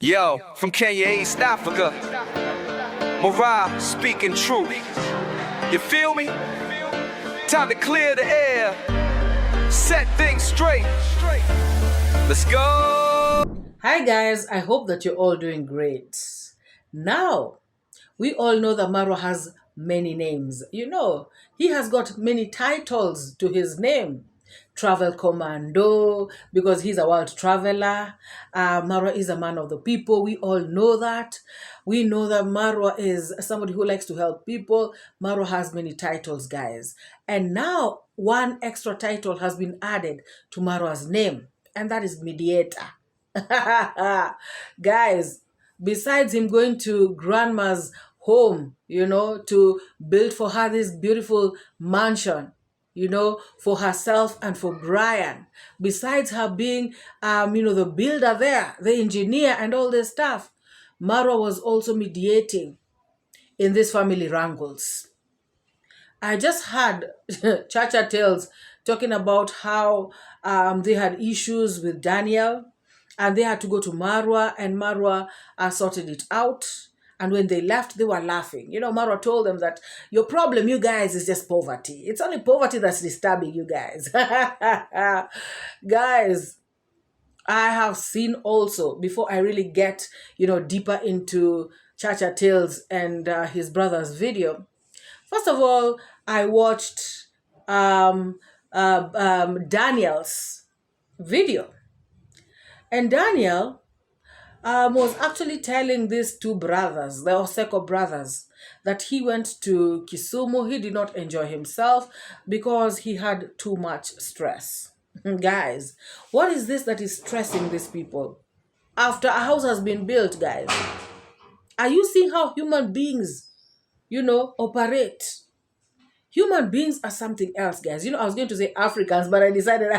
Yo, from Kenya, East Africa, MORAA speaking truth. You feel me? Time to clear the air, set things straight. Let's go. Hi guys, I hope that you're all doing great. Now, we all know that MORAA has many names. You know, he has got many titles to his name. Travel Commando, because he's a world traveler. MORAA is a man of the people. We all know that. We know that MORAA is somebody who likes to help people. MORAA has many titles, guys. And now, one extra title has been added to MORAA's name, and that is mediator. Guys, besides him going to grandma's home, to build for her this beautiful mansion, for herself and for Brian, besides her being, the builder there, the engineer and all this stuff, MORAA was also mediating in these family wrangles. I just had Chacha Tales talking about how they had issues with Daniel, and they had to go to MORAA, and MORAA sorted it out. And when they left, they were laughing. MORAA told them that your problem, you guys, is just poverty. It's only poverty that's disturbing you guys. Guys, I have seen also, before I really get, deeper into Chacha Tales and his brother's video. First of all, I watched Daniel's video. And Daniel was actually telling these two brothers, the Oseko brothers, that he went to Kisumu. He did not enjoy himself because he had too much stress. Guys, what is this that is stressing these people? After a house has been built, guys, are you seeing how human beings, operate? Human beings are something else, guys. I was going to say Africans, but I decided,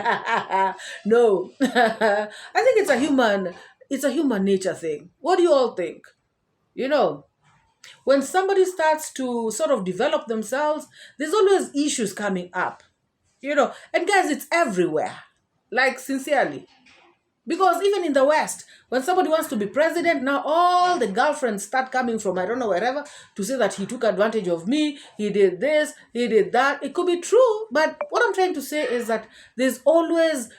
no. I think it's a human nature thing. What do you all think? When somebody starts to sort of develop themselves, there's always issues coming up. And guys, it's everywhere. Like, sincerely. Because even in the West, when somebody wants to be president, now all the girlfriends start coming from I don't know wherever to say that he took advantage of me, he did this, he did that. It could be true, but what I'm trying to say is that there's always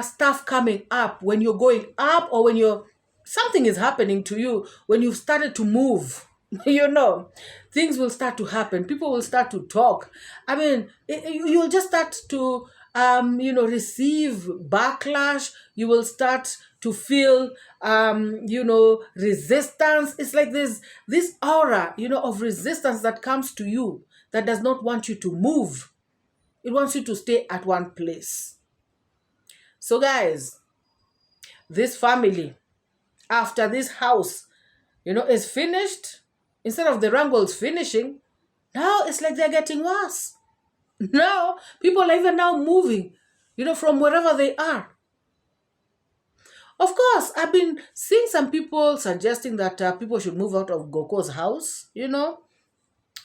stuff coming up when you're going up, or when something is happening to you, when you've started to move. Things will start to happen. People will start to talk. I mean, you'll just start to receive backlash. You will start to feel, resistance. It's like there's this aura, of resistance that comes to you that does not want you to move. It wants you to stay at one place. So guys, this family, after this house, is finished, instead of the wrangles finishing, now it's like they're getting worse. Now, people are even now moving, from wherever they are. Of course, I've been seeing some people suggesting that people should move out of Goko's house,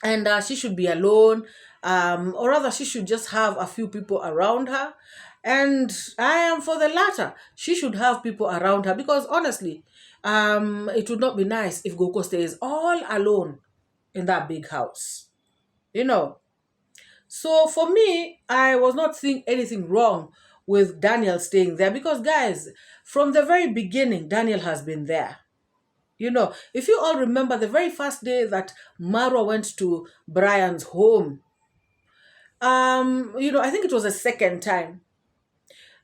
and she should be alone, or rather she should just have a few people around her. And I am for the latter. She should have people around her, because honestly, it would not be nice if Goko stays all alone in that big house. So for me, I was not seeing anything wrong with Daniel staying there, because guys, from the very beginning, Daniel has been there. If you all remember the very first day that MORAA went to Brian's home, I think it was the second time,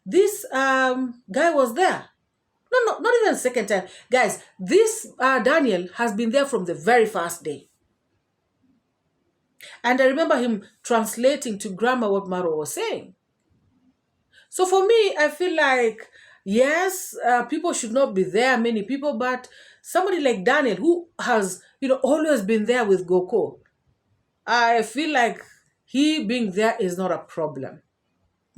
this guy was there. No, not even the second time. Guys, this Daniel has been there from the very first day. And I remember him translating to grandma what MORAA was saying. So for me, I feel like, yes, people should not be there, many people, but somebody like Daniel, who has, always been there with Goko, I feel like he being there is not a problem.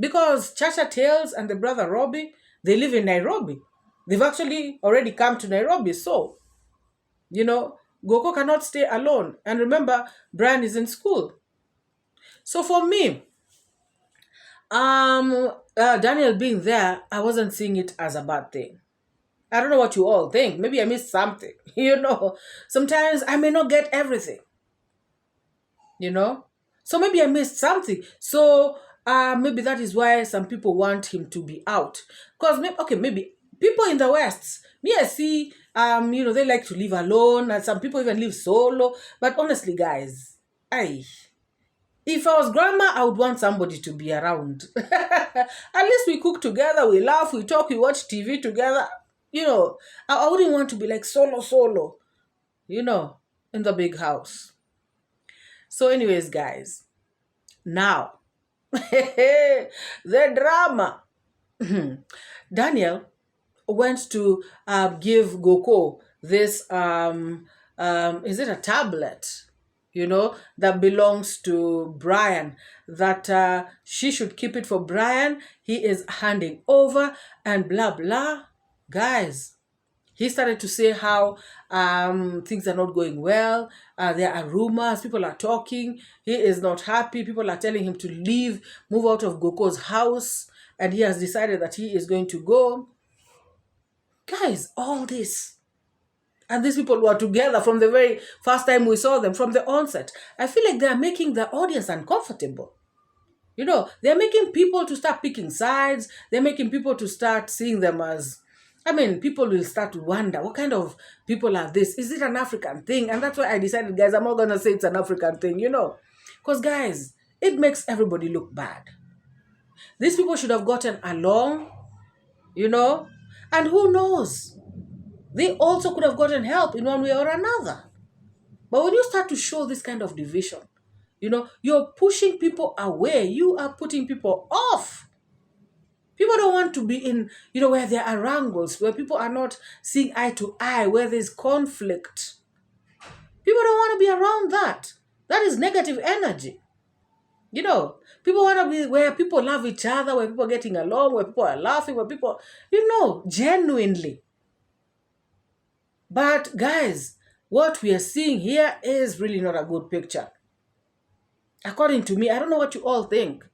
Because Chacha Tales and the brother Robbie, they live in Nairobi. They've actually already come to Nairobi. So, Goko cannot stay alone. And remember, Brian is in school. So for me, Daniel being there, I wasn't seeing it as a bad thing. I don't know what you all think. Maybe I missed something. Sometimes I may not get everything. So maybe I missed something. So maybe that is why some people want him to be out. Because maybe people in the West, me I see, they like to live alone, and some people even live solo. But honestly, guys, if I was grandma, I would want somebody to be around. At least we cook together, we laugh, we talk, we watch TV together. I wouldn't want to be like solo, in the big house. So anyways, guys, now, the drama. Daniel went to give 𝐷𝐿𝐾𝐒 this, is it a tablet, that belongs to Brian, that she should keep it for Brian. He is handing over and blah, blah. Guys, he started to say how things are not going well. There are rumors. People are talking. He is not happy. People are telling him to leave, move out of 𝐷𝐿𝐾𝐒's house. And he has decided that he is going to go. Guys, all this. And these people were together from the very first time we saw them, from the onset. I feel like they're making the audience uncomfortable. They're making people to start picking sides. They're making people to start seeing them as... people will start to wonder, what kind of people are this? Is it an African thing? And that's why I decided, guys, I'm not going to say it's an African thing, Because, guys, it makes everybody look bad. These people should have gotten along, And who knows? They also could have gotten help in one way or another. But when you start to show this kind of division, you're pushing people away. You are putting people off. People don't want to be in, where there are wrangles, where people are not seeing eye to eye, where there's conflict. People don't want to be around that. That is negative energy. People want to be where people love each other, where people are getting along, where people are laughing, where people, genuinely. But guys, what we are seeing here is really not a good picture. According to me, I don't know what you all think.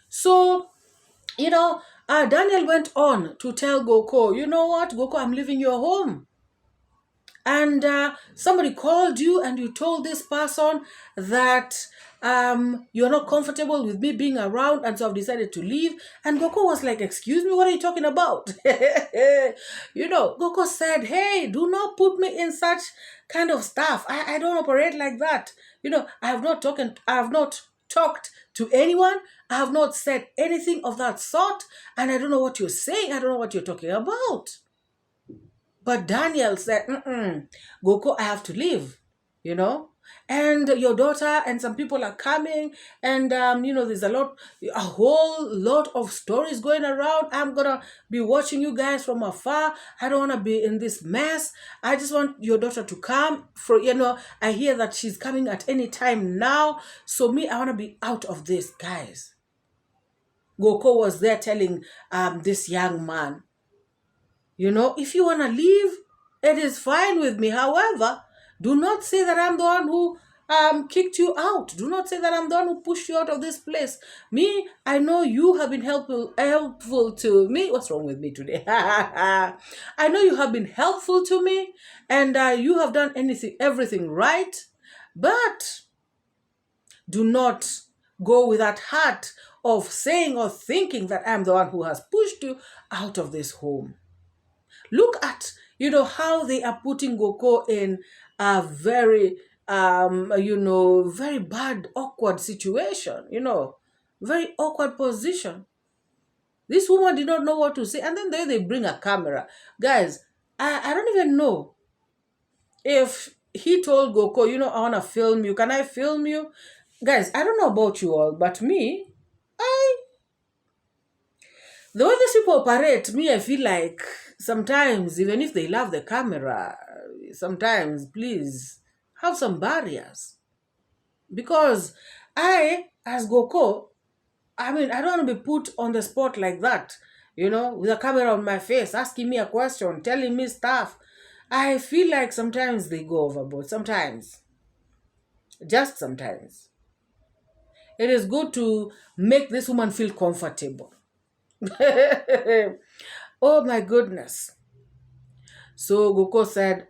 So, Daniel went on to tell 𝐷𝐿𝐾𝐒, you know what, 𝐷𝐿𝐾𝐒, I'm leaving your home. And somebody called you and you told this person that you're not comfortable with me being around, and so I've decided to leave. And 𝐷𝐿𝐾𝐒 was like, excuse me, what are you talking about? 𝐷𝐿𝐾𝐒 said, hey, do not put me in such kind of stuff. I don't operate like that. I have not talked to anyone. I have not said anything of that sort. And I don't know what you're saying. I don't know what you're talking about. But Daniel said, 𝐷𝐿𝐾𝐒, I have to leave, And your daughter and some people are coming. And, there's a whole lot of stories going around. I'm going to be watching you guys from afar. I don't want to be in this mess. I just want your daughter to come. I hear that she's coming at any time now. So I want to be out of this, guys. 𝐷𝐿𝾂 was there telling this young man, if you want to leave, it is fine with me. However, do not say that I'm the one who kicked you out. Do not say that I'm the one who pushed you out of this place. I know you have been helpful to me. What's wrong with me today? I know you have been helpful to me, and you have done everything right. But do not go with that heart of saying or thinking that I'm the one who has pushed you out of this home. Look at, how they are putting 𝐷𝐿𝾂 in a very, very bad, awkward situation, very awkward position. This woman did not know what to say. And then they bring a camera. Guys, I don't even know if he told 𝐷𝐿𝾂, I want to film you. Can I film you? Guys, I don't know about you all, but me, the way these people operate, I feel like sometimes, even if they love the camera, sometimes, please, have some barriers. Because as 𝐷𝐿𝾂, I don't want to be put on the spot like that, with a camera on my face, asking me a question, telling me stuff. I feel like sometimes they go overboard. Sometimes. Just sometimes. It is good to make this woman feel comfortable. Oh my goodness. So Goko said,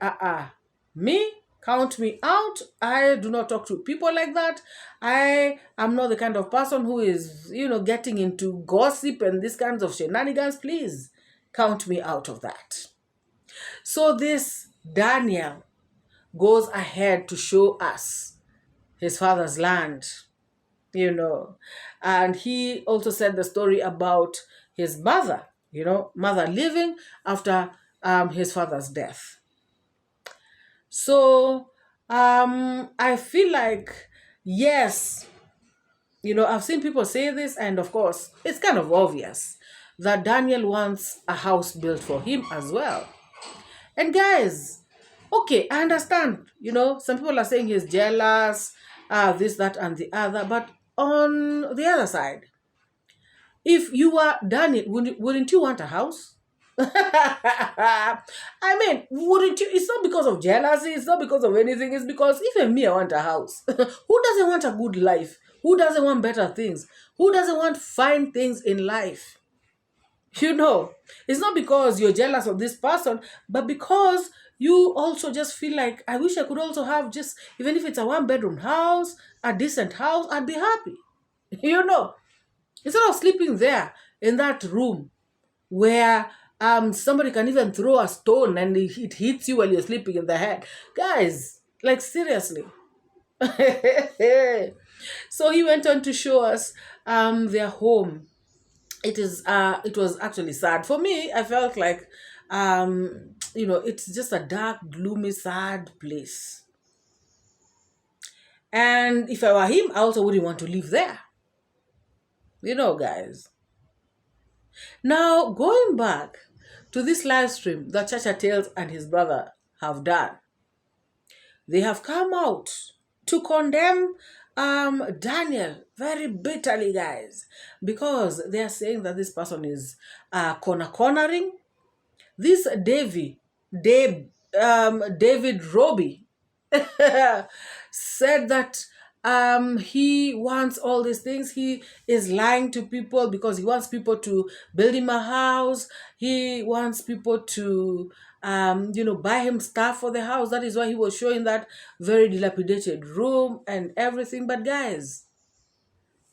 me, count me out. I do not talk to people like that. I am not the kind of person who is, getting into gossip and these kinds of shenanigans. Please count me out of that. So this Daniel goes ahead to show us his father's land, and he also said the story about his mother, mother living after his father's death. So I feel like, yes, I've seen people say this, and of course, it's kind of obvious that Daniel wants a house built for him as well. And guys, okay, I understand, some people are saying he's jealous, this, that, and the other, but on the other side, if you were Daniel, wouldn't you want a house? I mean, wouldn't you? It's not because of jealousy, it's not because of anything, it's because even me, I want a house. Who doesn't want a good life? Who doesn't want better things? Who doesn't want fine things in life? It's not because you're jealous of this person, but because you also just feel like, I wish I could also have, just, even if it's a 1-bedroom house, a decent house, I'd be happy. Instead of sleeping there in that room where somebody can even throw a stone and it hits you while you're sleeping in the head. Guys, like, seriously. So he went on to show us their home. It was actually sad. For me, I felt like it's just a dark, gloomy, sad place. And if I were him, I also wouldn't want to live there. Guys. Now, going back to this live stream that Chacha Tales and his brother have done, they have come out to condemn Daniel very bitterly, guys, because they are saying that this person is cornering. This David Roby said that he wants all these things. He is lying to people because he wants people to build him a house. He wants people to buy him stuff for the house. That is why he was showing that very dilapidated room and everything. But guys,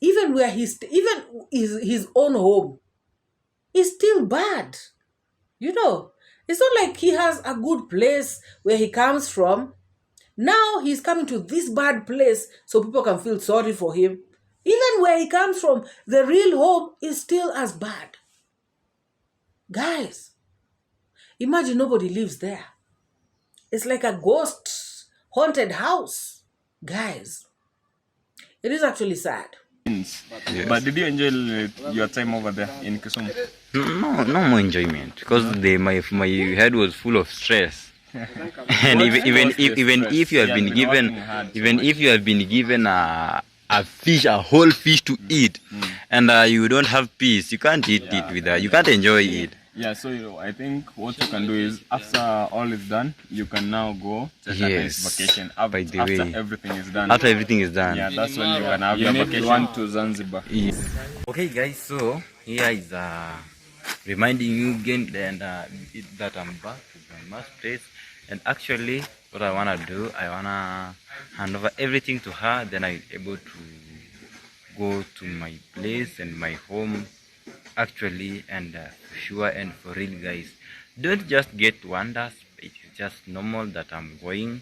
even where even his own home is still bad. It's not like he has a good place where he comes from. Now he's coming to this bad place so people can feel sorry for him. Even where he comes from, the real home is still as bad. Guys, imagine nobody lives there. It's like a ghost haunted house. Guys, it is actually sad. Yes. But did you enjoy your time over there in Kisumu? No more enjoyment, because my head was full of stress. And even if you have been given a fish, a whole fish to eat, and you don't have peace, you can't eat it you can't enjoy it. Yeah, so I think what you can do is, after all is done, you can now go take a nice vacation. After everything is done. After everything is done. Yeah, that's when you can have your vacation. One to Zanzibar. Yes. Okay, guys, so here is reminding you again that I'm back to my mom's place. And actually, what I want to do, I want to hand over everything to her. Then I'll be able to go to my place and my home. Actually, and sure and for real, guys, don't just get wonders. It's just normal that I'm going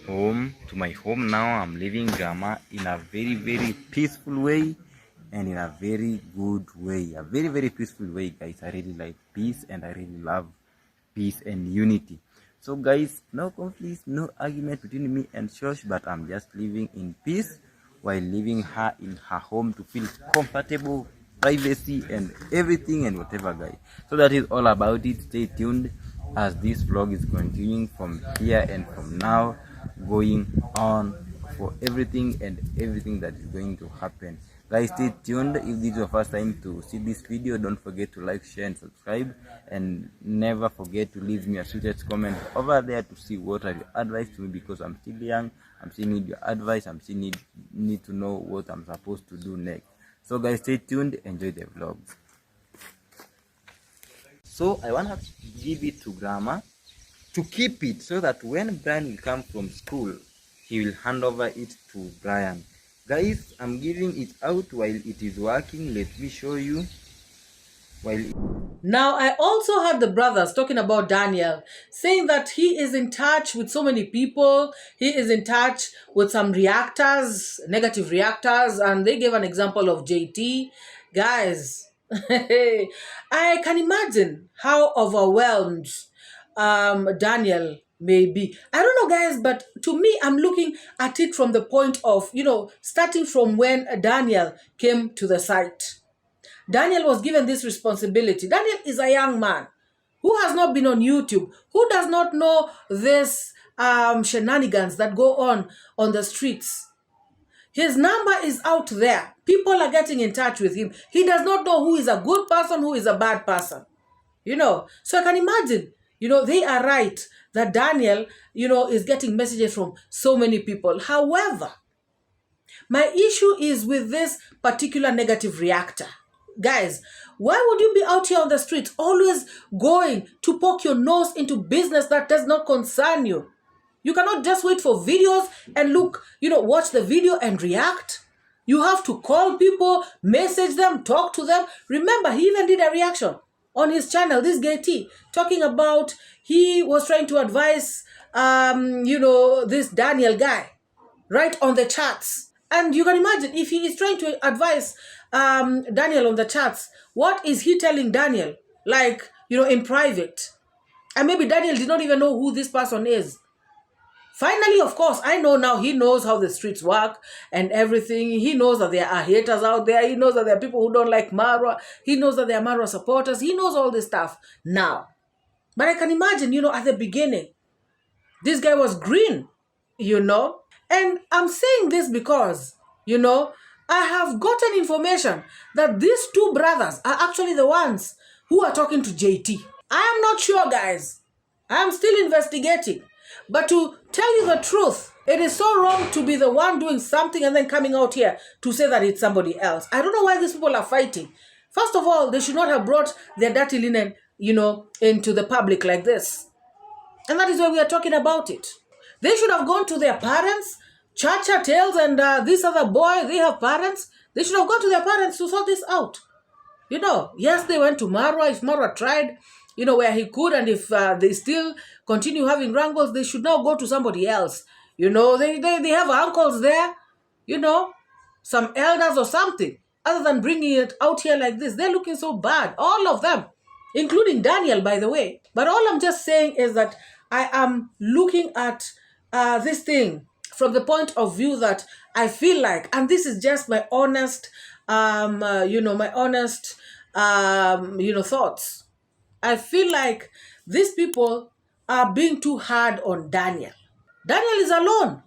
home to my home now. I'm living Gama in a very, very peaceful way and in a very good way. A very, very peaceful way, guys. I really like peace and I really love peace and unity. So guys, no conflicts, no argument between me and Shosh, but I'm just living in peace while leaving her in her home to feel comfortable, privacy and everything and whatever, guys. So that is all about it. Stay tuned as this vlog is continuing from here and from now going on for everything and everything that is going to happen. Guys, stay tuned. If this is your first time to see this video, don't forget to like, share and subscribe, and never forget to leave me a sweetest comment over there to see what are your advice to me, because I'm still young. I'm still need your advice. I'm still need to know what I'm supposed to do next. So guys, stay tuned, enjoy the vlogs. So I want to give it to grandma to keep it so that when Brian will come from school, he will hand over it to Brian. Guys, I'm giving it out while it is working. Let me show you. Now, I also heard the brothers talking about Daniel, saying that he is in touch with so many people. He is in touch with some reactors, negative reactors, and they gave an example of JT. Guys, I can imagine how overwhelmed Daniel may be. I don't know, guys, but to me, I'm looking at it from the point of, starting from when Daniel came to the site. Daniel was given this responsibility. Daniel is a young man who has not been on YouTube, who does not know this shenanigans that go on the streets. His number is out there. People are getting in touch with him. He does not know who is a good person, who is a bad person. So I can imagine, they are right that Daniel, is getting messages from so many people. However, my issue is with this particular negative reactor. Guys, why would you be out here on the streets always going to poke your nose into business that does not concern you? You cannot just wait for videos and watch the video and react. You have to call people, message them, talk to them. Remember, he even did a reaction on his channel, this gay T, talking about he was trying to advise, this Daniel guy, right on the charts. And you can imagine, if he is trying to advise Daniel on the charts, what is he telling Daniel? In private. And maybe Daniel did not even know who this person is. Finally, of course, I know now he knows how the streets work and everything. He knows that there are haters out there. He knows that there are people who don't like MORAA. He knows that there are MORAA supporters. He knows all this stuff now. But I can imagine, at the beginning, this guy was green, And I'm saying this because, I have gotten information that these two brothers are actually the ones who are talking to JT. I am not sure, guys. I am still investigating. But to tell you the truth, it is so wrong to be the one doing something and then coming out here to say that it's somebody else. I don't know why these people are fighting. First of all, they should not have brought their dirty linen, into the public like this. And that is why we are talking about it. They should have gone to their parents. Chacha Tales and this other boy, they have parents. They should have gone to their parents to sort this out. Yes, they went to MORAA. If MORAA tried, where he could, and if they still continue having wrangles, they should now go to somebody else. They have uncles there, some elders or something, other than bringing it out here like this. They're looking so bad, all of them, including Daniel, by the way. But all I'm just saying is that I am looking at this thing from the point of view that I feel like, and this is just my honest, thoughts. I feel like these people are being too hard on Daniel. Daniel is alone,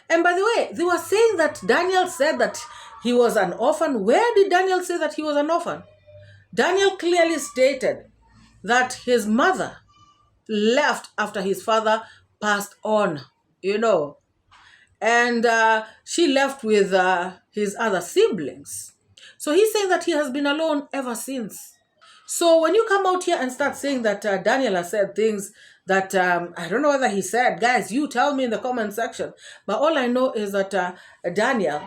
And by the way, they were saying that Daniel said that he was an orphan. Where did Daniel say that he was an orphan? Daniel clearly stated that his mother left after his father passed on, and she left with his other siblings. So he's saying that he has been alone ever since. So when you come out here and start saying that Daniel has said things that I don't know whether he said, guys, you tell me in the comment section. But all I know is that Daniel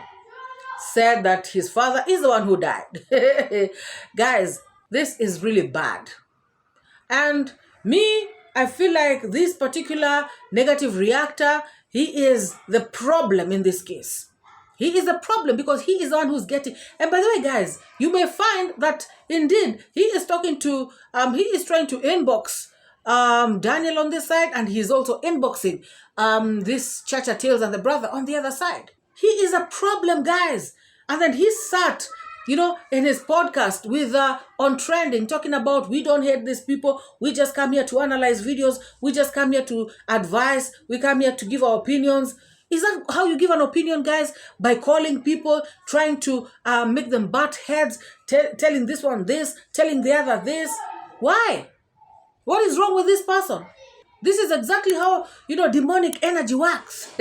said that his father is the one who died. Guys, this is really bad. And me, I feel like this particular negative reactor, he is the problem in this case. He is the problem because he is the one who's getting. And by the way, guys, you may find that indeed he is talking to, he is trying to inbox Daniel on this side, and he's also inboxing this Chacha Tales and the brother on the other side. He is a problem, guys. And then he sat, in his podcast with on trending, talking about we don't hate these people. We just come here to analyze videos. We just come here to advise. We come here to give our opinions. Is that how you give an opinion, guys? By calling people, trying to make them butt heads, telling this one this, telling the other this. Why? What is wrong with this person? This is exactly how, demonic energy works.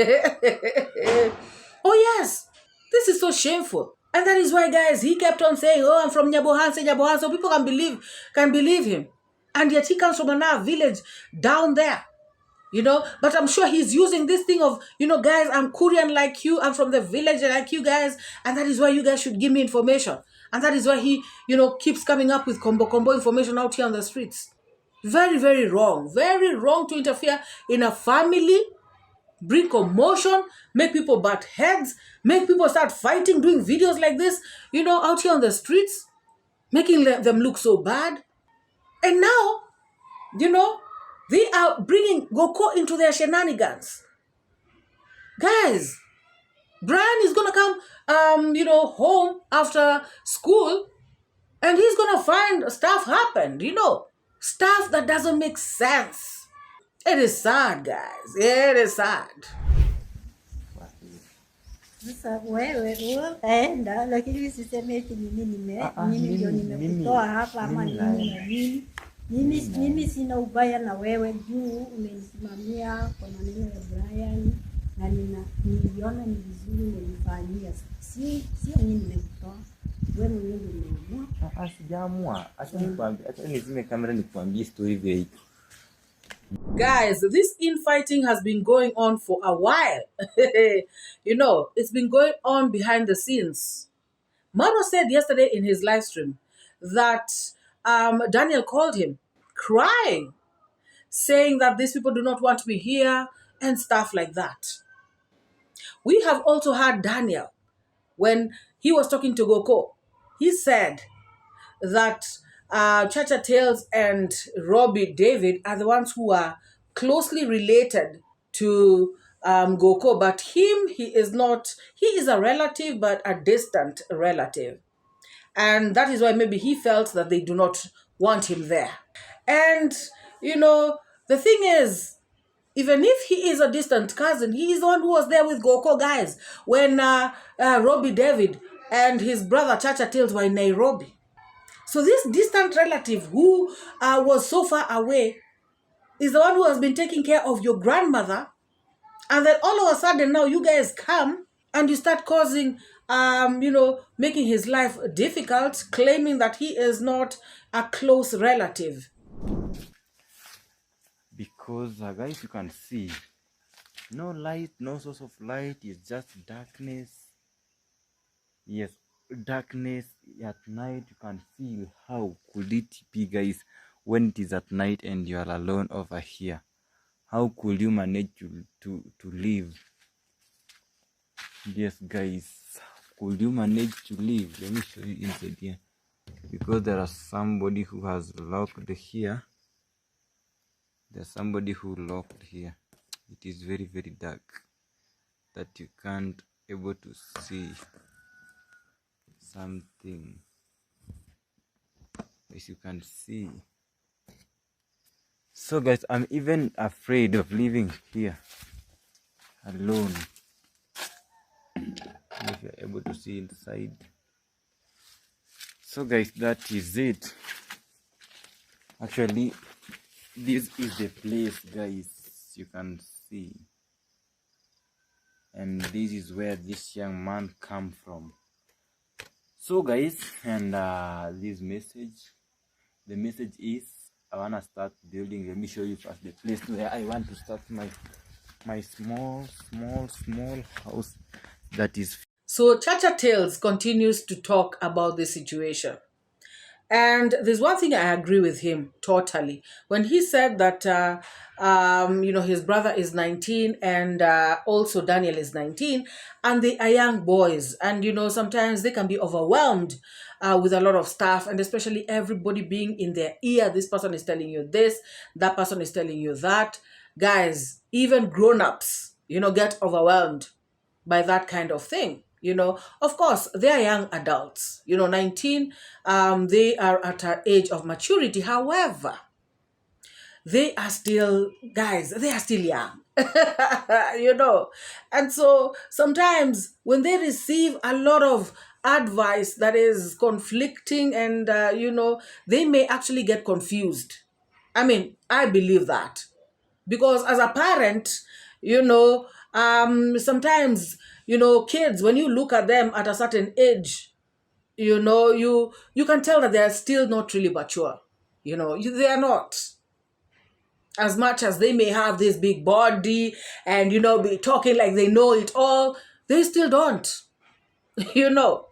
Oh yes, this is so shameful. And that is why, guys, he kept on saying, oh, I'm from Nyabohanse, Nyabohanse, so people can believe him. And yet he comes from another village down there, you know. But I'm sure he's using this thing of, you know, guys, I'm Korean like you, I'm from the village like you guys, and that is why you guys should give me information. And that is why he, you know, keeps coming up with combo information out here on the streets. Very, very wrong to interfere in a family, bring commotion, make people butt heads, make people start fighting, doing videos like this, you know, out here on the streets, making them look so bad. And now, you know, they are bringing �𝐲𝐘𝐒 into their shenanigans. Guys, Brian is going to come, you know, home after school, and he's going to find stuff happened, you know, stuff that doesn't make sense. It is sad, guys. It is sad. Sasa wewe utaenda, lakini usiseme eti mimi ndio nimekutoa hapa ama nini na nini. Mimi sina ubaya na wewe juu umenisimamia kwa maneno ya Brian na niliona ni vizuri umenifanyia. Sio mimi nimekutoa. Wewe mwenyewe umeamua. Sijaamua. Acha nizime kamera nikuambie story hii. Guys, this infighting has been going on for a while. You know, it's been going on behind the scenes. MORAA said yesterday in his live stream that Daniel called him crying, saying that these people do not want to be here and stuff like that. We have also heard Daniel, when he was talking to �𝐲𝐘𝐒, he said that Chacha Tales and Robbie David are the ones who are closely related to 𝐻𝐾𝐒, but he is not. He is a relative, but a distant relative. And that is why maybe he felt that they do not want him there. And, you know, the thing is, even if he is a distant cousin, he is the one who was there with 𝐻𝐾𝐒, guys, when Robbie David and his brother Chacha Tales were in Nairobi. So this distant relative who was so far away is the one who has been taking care of your grandmother. And then all of a sudden now you guys come and you start causing, you know, making his life difficult, claiming that he is not a close relative. Because guys, you can see no light, no source of light, it's just darkness. Yes, darkness at night. You can feel how could it be, guys, when it is at night and you are alone over here. How could you manage to live? Yes, guys, could you manage to live? Let me show you inside here, because there is somebody who has locked here. There's somebody who locked here. It is very, very dark that you can't able to see something. As you can see. So guys, I'm even afraid of living here alone. If you're able to see inside. So guys, that is it. Actually, this is the place, guys, you can see. And this is where this young man come from. So guys, and this message, the message is, I want to start building. Let me show you first the place where I want to start my small house. That is. So Chacha Tales continues to talk about this situation. And there's one thing I agree with him totally. When he said that, you know, his brother is 19 and also Daniel is 19 and they are young boys. And, you know, sometimes they can be overwhelmed with a lot of stuff, and especially everybody being in their ear. This person is telling you this, that person is telling you that. Guys, even grown-ups, you know, get overwhelmed by that kind of thing. You know, of course, they are young adults. You know, 19, they are at an age of maturity. However, they are still, guys, they are still young. You know, and so sometimes when they receive a lot of advice that is conflicting and, you know, they may actually get confused. I mean, I believe that. Because as a parent, you know, Sometimes, you know, kids, when you look at them at a certain age, you know, you can tell that they are still not really mature. You know, they are not. As much as they may have this big body and, you know, be talking like they know it all, they still don't, you know.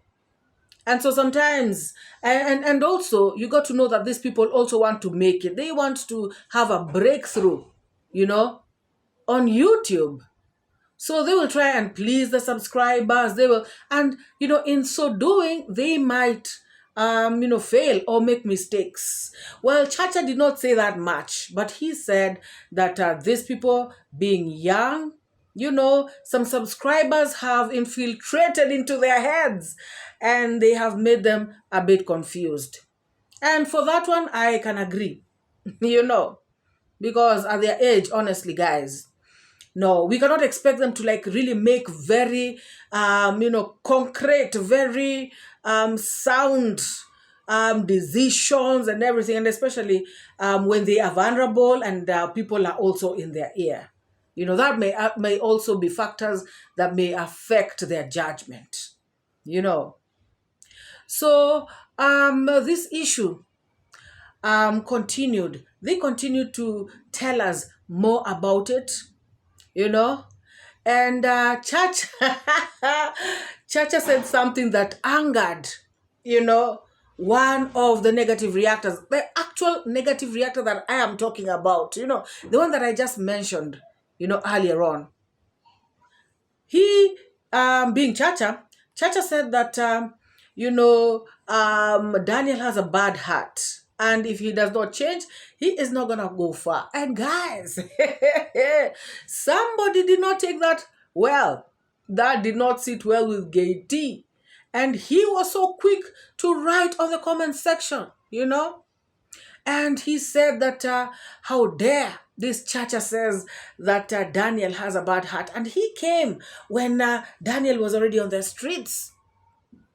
And so sometimes, and also, you got to know that these people also want to make it. They want to have a breakthrough, you know, on YouTube. So they will try and please the subscribers. They will, and, you know, in so doing, they might, you know, fail or make mistakes. Well, Chacha did not say that much, but he said that these people being young, you know, some subscribers have infiltrated into their heads and they have made them a bit confused. And for that one, I can agree, you know, because at their age, honestly, guys, no, we cannot expect them to like really make very, you know, concrete, very sound decisions and everything. And especially when they are vulnerable and people are also in their ear. You know, that may also be factors that may affect their judgment, you know. So this issue continued. They continued to tell us more about it, you know. And Chacha said something that angered, you know, one of the negative reactors, the actual negative reactor that I am talking about, you know, the one that I just mentioned, you know, earlier on. He, being Chacha said that, you know, Daniel has a bad heart. And if he does not change, he is not going to go far. And guys, somebody did not take that well. That did not sit well with 𝐷. And he was so quick to write on the comment section, you know. And he said that, how dare this Chacha says that Daniel has a bad heart. And he came when Daniel was already on the streets,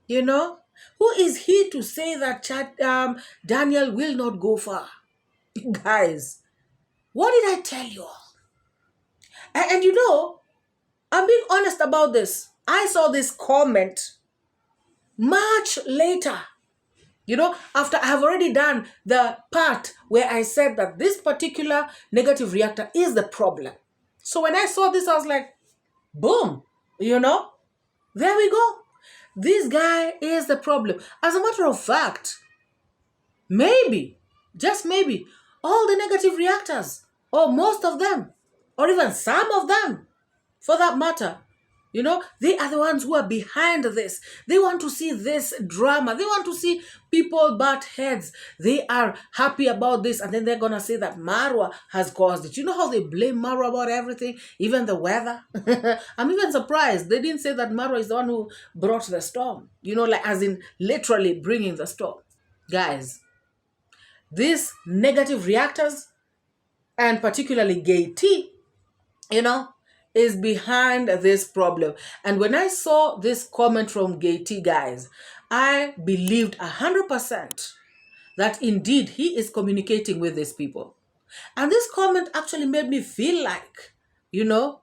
you know. Who is he to say that Daniel will not go far? Guys, what did I tell you all? And you know, I'm being honest about this. I saw this comment much later, you know, after I have already done the part where I said that this particular negative reactor is the problem. So when I saw this, I was like, boom, you know, there we go. This guy is the problem. As a matter of fact, maybe, just maybe, all the negative reactors, or most of them, or even some of them, for that matter, you know, they are the ones who are behind this. They want to see this drama. They want to see people butt heads. They are happy about this, and then they're going to say that MORAA has caused it. You know how they blame MORAA about everything, even the weather? I'm even surprised. They didn't say that MORAA is the one who brought the storm. You know, like as in literally bringing the storm. Guys, these negative reactors, and particularly 𝐷, you know, is behind this problem. And when I saw this comment from 𝐷, guys, I believed 100% that indeed he is communicating with these people. And this comment actually made me feel like, you know,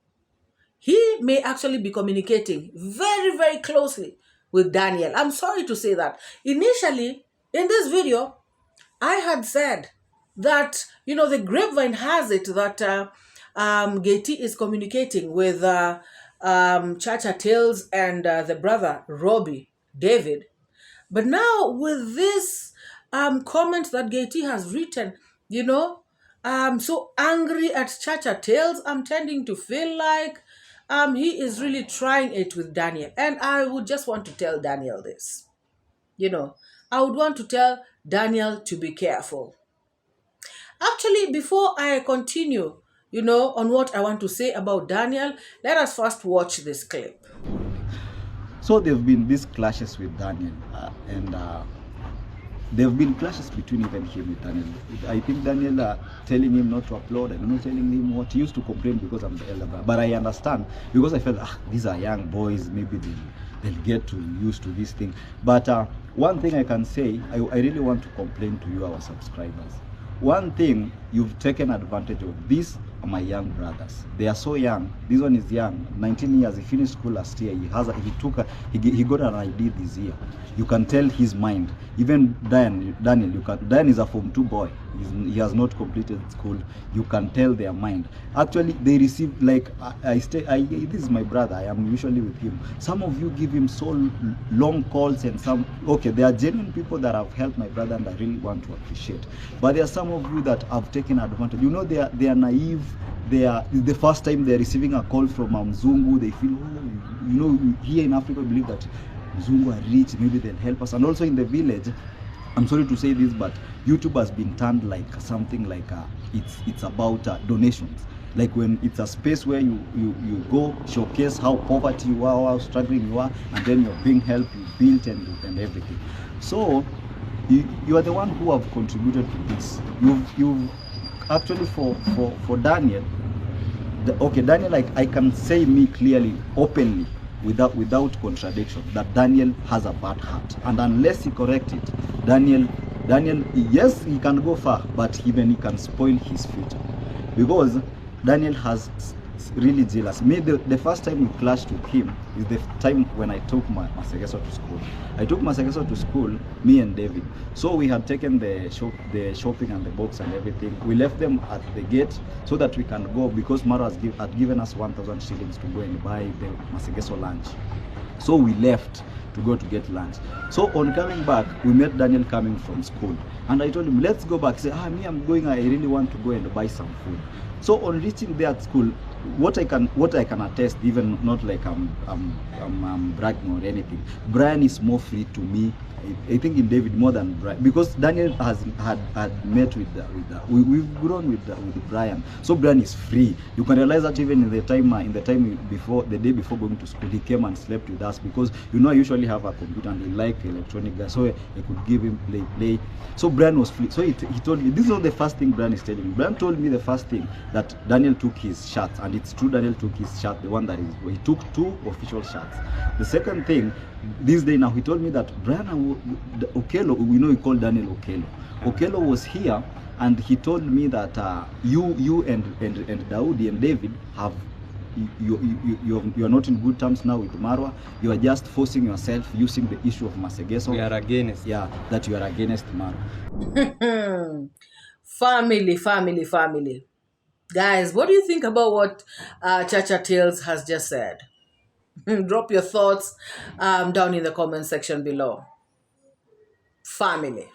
he may actually be communicating very, very closely with Daniel. I'm sorry to say that. Initially, in this video, I had said that, you know, the grapevine has it that 𝐷 is communicating with Chacha Tales and the brother Robbie, David. But now with this comment that 𝐷 has written, you know, I'm so angry at Chacha Tales. I'm tending to feel like he is really trying it with Daniel. And I would just want to tell Daniel this. You know, I would want to tell Daniel to be careful. Actually, before I continue, you know, on what I want to say about Daniel, let us first watch this clip. So there have been these clashes with Daniel, and there have been clashes between even him and Daniel. I think Daniel telling him not to upload, and not telling him what. He used to complain because I'm the elder brother. But I understand, because I felt, these are young boys, maybe they'll get used to this thing. But one thing I can say, I really want to complain to you, our subscribers. One thing, you've taken advantage of this my young brothers. They are so young. This one is young, 19 years. He finished school last year. He got an ID this year. You can tell his mind. Even Dan is a Form 2 boy. He has not completed school. You can tell their mind. Actually, they receive, like, this is my brother. I am usually with him. Some of you give him so long calls, and there are genuine people that have helped my brother, and I really want to appreciate. But there are some of you that have taken advantage. You know, they are naive. The first time they are receiving a call from Mzungu, they feel, here in Africa, we believe that Mzungu are rich, maybe they'll help us. And also in the village, I'm sorry to say this, but YouTube has been turned like something like it's about donations. Like when it's a space where you go showcase how poverty you are, how struggling you are, and then you're being helped, you built and everything. So you are the one who have contributed to this. You've actually for Daniel. Daniel, I can say me clearly, openly, without contradiction, that Daniel has a bad heart, and unless he corrects it, Daniel, yes, he can go far, but even he can spoil his future, because Daniel has really jealous. Me, the first time we clashed with him is the time when I took Masegeso to school. I took Masegeso to school, me and David. So we had taken the shopping and the box and everything. We left them at the gate so that we can go, because Mara had given us 1,000 shillings to go and buy the Masegeso lunch. So we left to go to get lunch. So on coming back, we met Daniel coming from school, and I told him, let's go back. He said, me, I'm going, I really want to go and buy some food. So on reaching there at school, what I can attest, even not like I'm bragging or anything, Brian is more free to me, I think, in David more than Brian, because Daniel had met with we've grown with Brian. So Brian is free. You can realize that even in the time before, the day before going to school, he came and slept with us, because I usually have a computer and he liked electronic guys, so I could give him play. So Brian was free. So he told me, this is not the first thing Brian is telling me. Brian told me the first thing, that Daniel took his shirts, and it's true, Daniel took his shirt, the one that he took 2 official shirts. The second thing, this day now, he told me that Brian Okello, we call Daniel Okello. Okello was here, and he told me that you and Daudi and David have you are not in good terms now with Marwa. You are just forcing yourself using the issue of Masegeso. We are against. Yeah, that you are against Marwa. Family. Guys, what do you think about what Chacha Tales has just said? Drop your thoughts down in the comment section below. Family.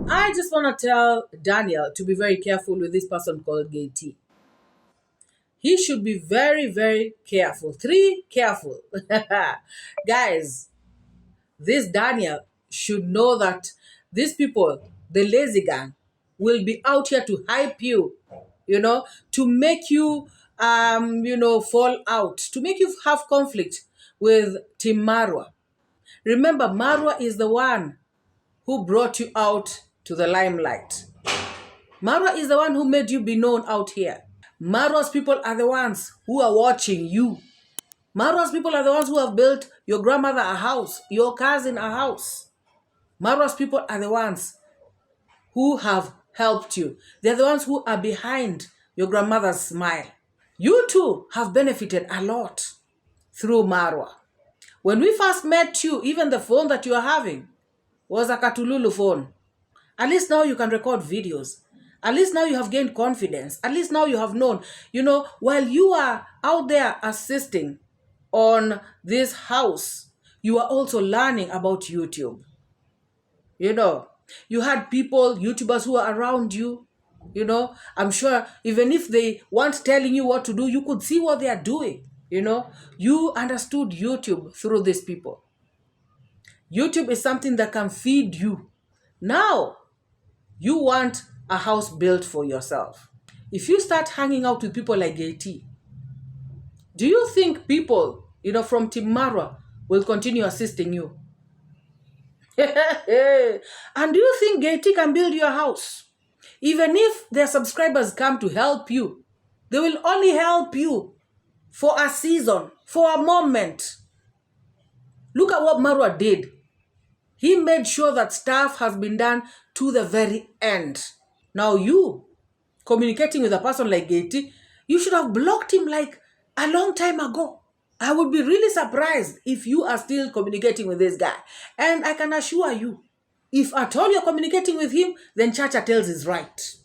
I just want to tell Daniel to be very careful with this person called 𝐷𝐿. He should be very, very careful. Careful. Guys, this Daniel should know that these people, the lazy gang, will be out here to hype you, to make you, fall out, to make you have conflict with Team Marwa. Remember, Marwa is the one who brought you out to the limelight. Marwa is the one who made you be known out here. Marwa's people are the ones who are watching you. Marwa's people are the ones who have built your grandmother a house, your cousin a house. Marwa's people are the ones who have helped you. They're the ones who are behind your grandmother's smile. You too have benefited a lot through Marwa. When we first met you, even the phone that you are having was a Katululu phone. At least now you can record videos. At least now you have gained confidence. At least now you have known, while you are out there assisting on this house, you are also learning about YouTube. You had people, YouTubers who are around you. I'm sure even if they weren't telling you what to do, you could see what they are doing. You understood YouTube through these people. YouTube is something that can feed you. Now, you want a house built for yourself. If you start hanging out with people like 𝐷𝐿, do you think people, from Team Marwa will continue assisting you? And do you think 𝐷𝐿 can build your house? Even if their subscribers come to help you, they will only help you for a season, for a moment. Look at what Marwa did. He made sure that stuff has been done to the very end. Now you, communicating with a person like 𝐷𝐿, You should have blocked him like a long time ago. I would be really surprised if you are still communicating with this guy. And I can assure you, if at all you're communicating with him, then Chacha Tales is right.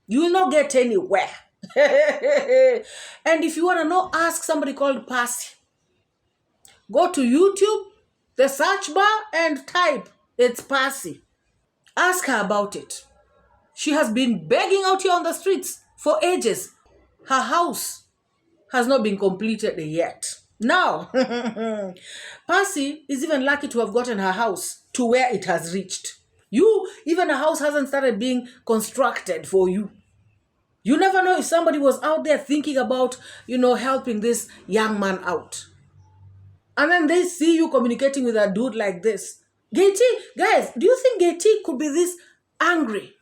You will not get anywhere. And if you want to know, ask somebody called Percy. Go to YouTube, the search bar, and type, it's Percy. Ask her about it. She has been begging out here on the streets for ages. Her house has not been completed yet. Now, Percy is even lucky to have gotten her house to where it has reached. Even a house hasn't started being constructed for you. You never know if somebody was out there thinking about, helping this young man out. And then they see you communicating with a dude like this. 𝐷𝐒, guys, do you think 𝐷𝐒 could be this angry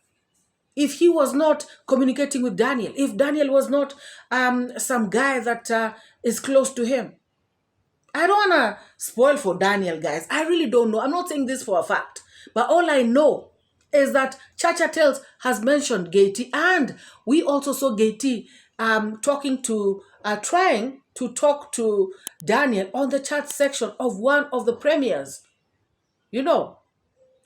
if he was not communicating with Daniel? If Daniel was not some guy that is close to him? I don't want to spoil for Daniel, guys. I really don't know. I'm not saying this for a fact. But all I know is that Chacha Tales has mentioned 𝐷𝐒. And we also saw 𝐷𝐒 trying to talk to Daniel on the chat section of one of the premieres. And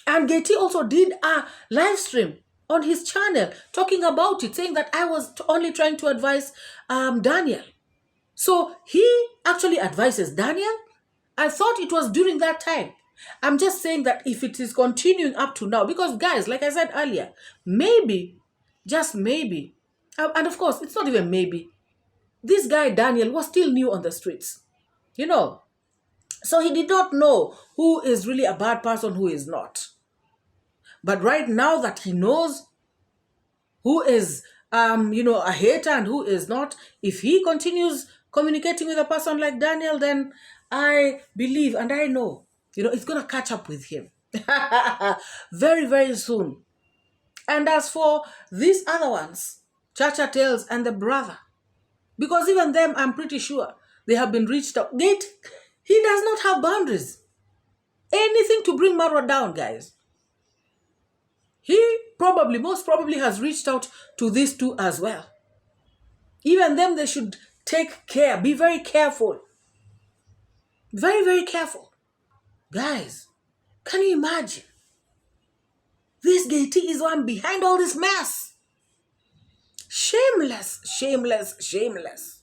𝐷𝐒 also did a live stream on his channel talking about it, saying that I was only trying to advise Daniel. So he actually advises Daniel. I thought it was during that time. I'm just saying that if it is continuing up to now, because guys, like I said earlier, maybe, just maybe, and of course, it's not even maybe, this guy Daniel was still new on the streets, so he did not know who is really a bad person, who is not. But right now that he knows who is, a hater and who is not, if he continues communicating with a person like Daniel, then I believe and I know, it's going to catch up with him very, very soon. And as for these other ones, Chacha Tales and the brother, because even them, I'm pretty sure they have been reached out. 𝐷𝐒, he does not have boundaries. Anything to bring MORAA down, guys. He most probably has reached out to these two as well. Even them, they should take care, be very careful. Very, very careful. Guys, can you imagine? This 𝐷𝐒 is one behind all this mess. Shameless, shameless, shameless.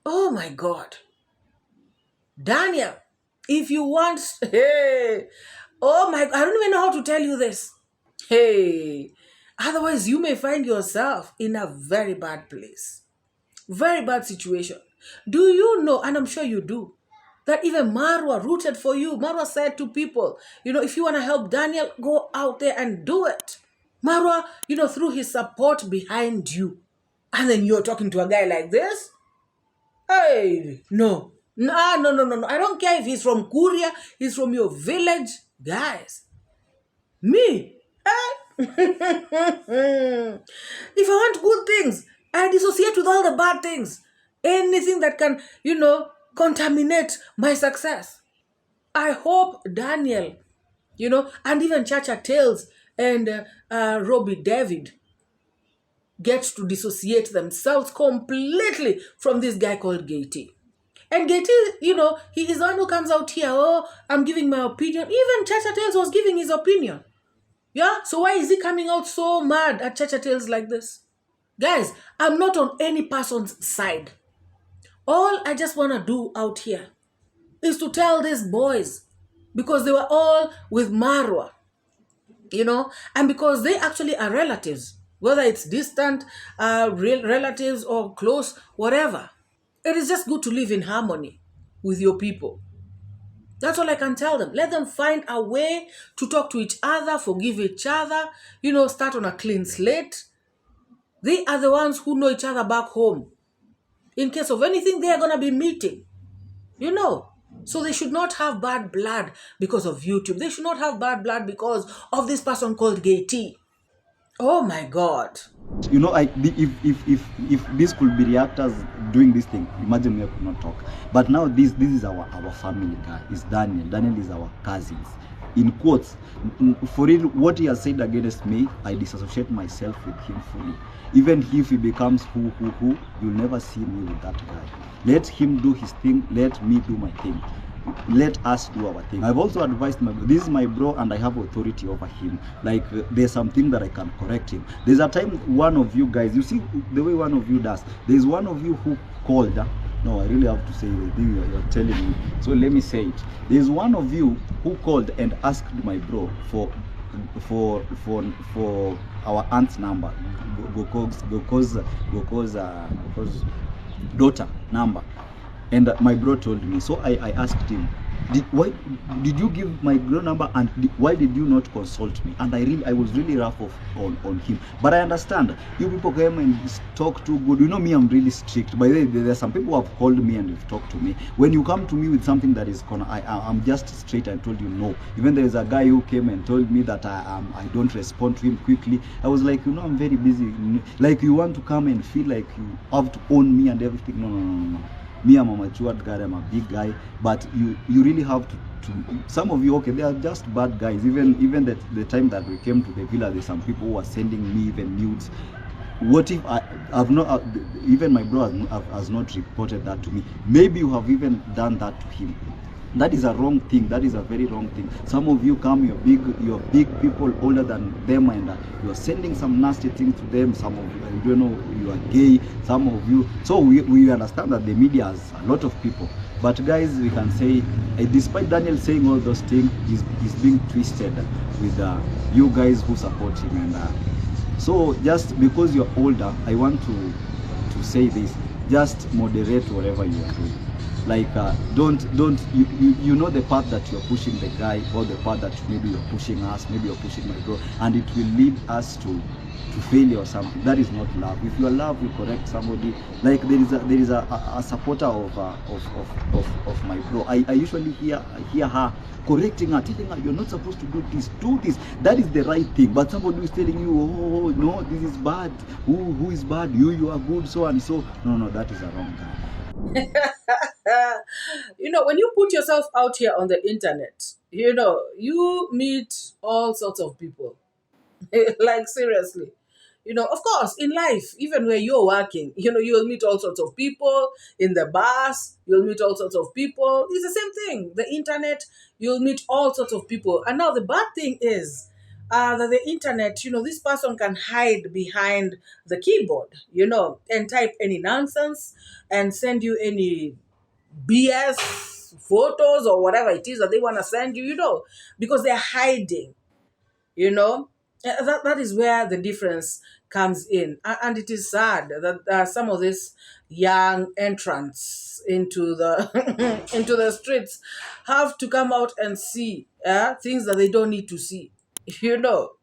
Oh my God. Daniel, if you want, oh my, I don't even know how to tell you this. Otherwise you may find yourself in a very bad place. Very bad situation. Do you know, and I'm sure you do, that even MORAA rooted for you. MORAA said to people, if you want to help Daniel, go out there and do it. MORAA, threw his support behind you. And then you're talking to a guy like this? No. No. I don't care if he's from Kuria, he's from your village. Guys, me? If I want good things, I dissociate with all the bad things. Anything that can, contaminate my success. I hope Daniel, and even Chacha Tales and Robbie David get to dissociate themselves completely from this guy called 𝐷𝐒. And 𝐷𝐒, he is the one who comes out here, I'm giving my opinion. Even Chacha Tales was giving his opinion. Yeah? So why is he coming out so mad at Chacha Tales like this? Guys, I'm not on any person's side. All I just want to do out here is to tell these boys, because they were all with MORAA, and because they actually are relatives, whether it's distant relatives or close, whatever. It is just good to live in harmony with your people. That's all I can tell them. Let them find a way to talk to each other, forgive each other, start on a clean slate. They are the ones who know each other back home. In case of anything, they are going to be meeting. So they should not have bad blood because of YouTube. They should not have bad blood because of this person called 𝐷𝐒. Oh my God. If this could be reactors doing this thing, imagine we could not talk. But now this is our family guy. It's Daniel. Daniel is our cousins. in quotes, for real, what he has said against me, I disassociate myself with him fully. Even if he becomes who, you'll never see me with that guy. Let him do his thing, let me do my thing. Let us do our thing. I've also advised this is my bro and I have authority over him. Like there's something that I can correct him. There's a time one of you guys, you see the way one of you does, there's one of you who called, no, I really have to say the thing you're telling me, so let me say it. There's one of you who called and asked my bro for our aunt's number, Gh𝐿𝐿's daughter number, and my bro told me. So I asked him, why did you give my girl number, and why did you not consult me? And I was really rough on him. But I understand you people came and talk too good. You know me, I'm really strict. By the way, there's some people who have called me and have talked to me. When you come to me with something that is I'm just straight and told you no. Even there is a guy who came and told me that I don't respond to him quickly. I was like, you know, I'm very busy. Like, you want to come and feel like you have to own me and everything. No. Me, I'm a matured guy, I'm a big guy, but you really have to some of you, okay, they are just bad guys. Even the time that we came to the villa, there's some people who are sending me even nudes. What if I've not even my bro has not reported that to me? Maybe you have even done that to him. That is a wrong thing. That is a very wrong thing. Some of you come, you're big people older than them, and you're sending some nasty things to them. Some of you, I don't know, you are gay. Some of you. So we understand that the media has a lot of people. But guys, we can say, despite Daniel saying all those things, he's being twisted with you guys who support him. And so just because you're older, I want to say this: just moderate whatever you are doing. Like don't you know the path that you're pushing the guy, or the path that maybe you're pushing us, maybe you're pushing my girl, and it will lead us to failure or something. That is not love. If you are love, you correct somebody. Like there is a supporter of my bro. I usually hear her correcting her, telling her, you're not supposed to do this. That is the right thing. But somebody is telling you, oh no, this is bad. Who is bad? You are good, so and so. No, that is a wrong guy. You know, when you put yourself out here on the internet, you know, you meet all sorts of people. Like, seriously. You know, of course, in life, even where you're working, you know, you'll meet all sorts of people. In the bus, you'll meet all sorts of people. It's the same thing. The internet, you'll meet all sorts of people. And now the bad thing is that the internet, you know, this person can hide behind the keyboard, you know, and type any nonsense and send you any BS photos or whatever it is that they want to send you, you know, because they're hiding, you know. That is where the difference comes in. And it is sad that some of these young entrants into the into the streets have to come out and see things that they don't need to see, you know.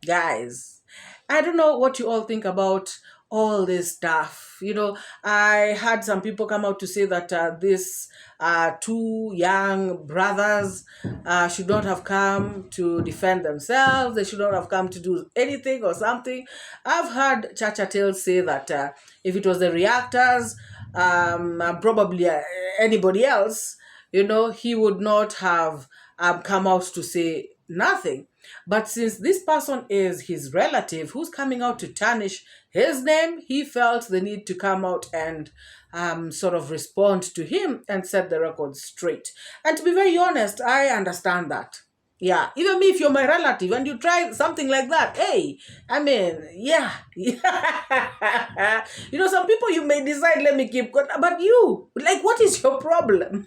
Guys, I don't know what you all think about all this stuff. You know, I had some people come out to say that these two young brothers should not have come to defend themselves. They should not have come to do anything or something. I've heard Chacha Tales say that if it was the reactors, and probably anybody else, you know, he would not have come out to say nothing. But since this person is his relative who's coming out to tarnish his name, he felt the need to come out and sort of respond to him and set the record straight. And to be very honest, I understand that. Yeah, even me, if you're my relative and you try something like that, hey, I mean, yeah. You know, some people you may decide, let me keep quiet, but you, like, what is your problem?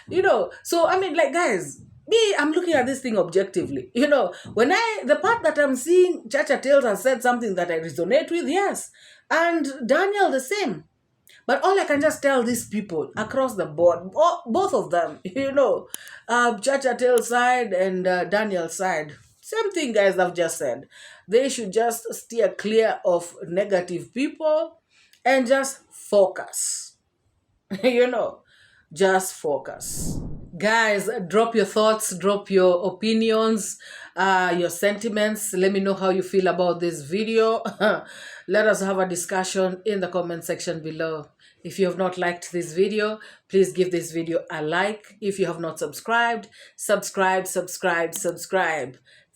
You know, so, I mean, like, guys, me, I'm looking at this thing objectively. You know, when the part that I'm seeing, Chacha Tales has said something that I resonate with, yes. And Daniel the same. But all I can just tell these people across the board, both of them, you know, Chacha Tales side and Daniel's side, same thing, guys, I've just said. They should just steer clear of negative people and just focus. You know, just focus. Guys, drop your thoughts, drop your opinions, your sentiments. Let me know how you feel about this video. Let us have a discussion in the comment section below. If you have not liked this video, please give this video a like. If you have not subscribed, subscribe.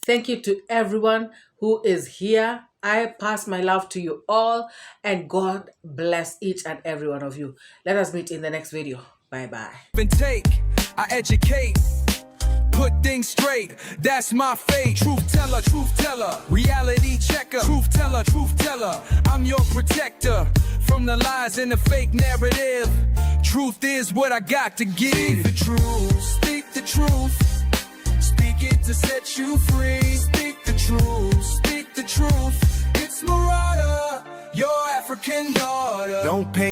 Thank you to everyone who is here. I pass my love to you all, and God bless each and every one of you. Let us meet in the next video. Bye-bye. I educate, put things straight, that's my fate. Truth teller, reality checker. Truth teller, I'm your protector from the lies and the fake narrative. Truth is what I got to give. Speak the truth, speak the truth. Speak it to set you free. Speak the truth. It's MORAA, your African daughter. Don't pay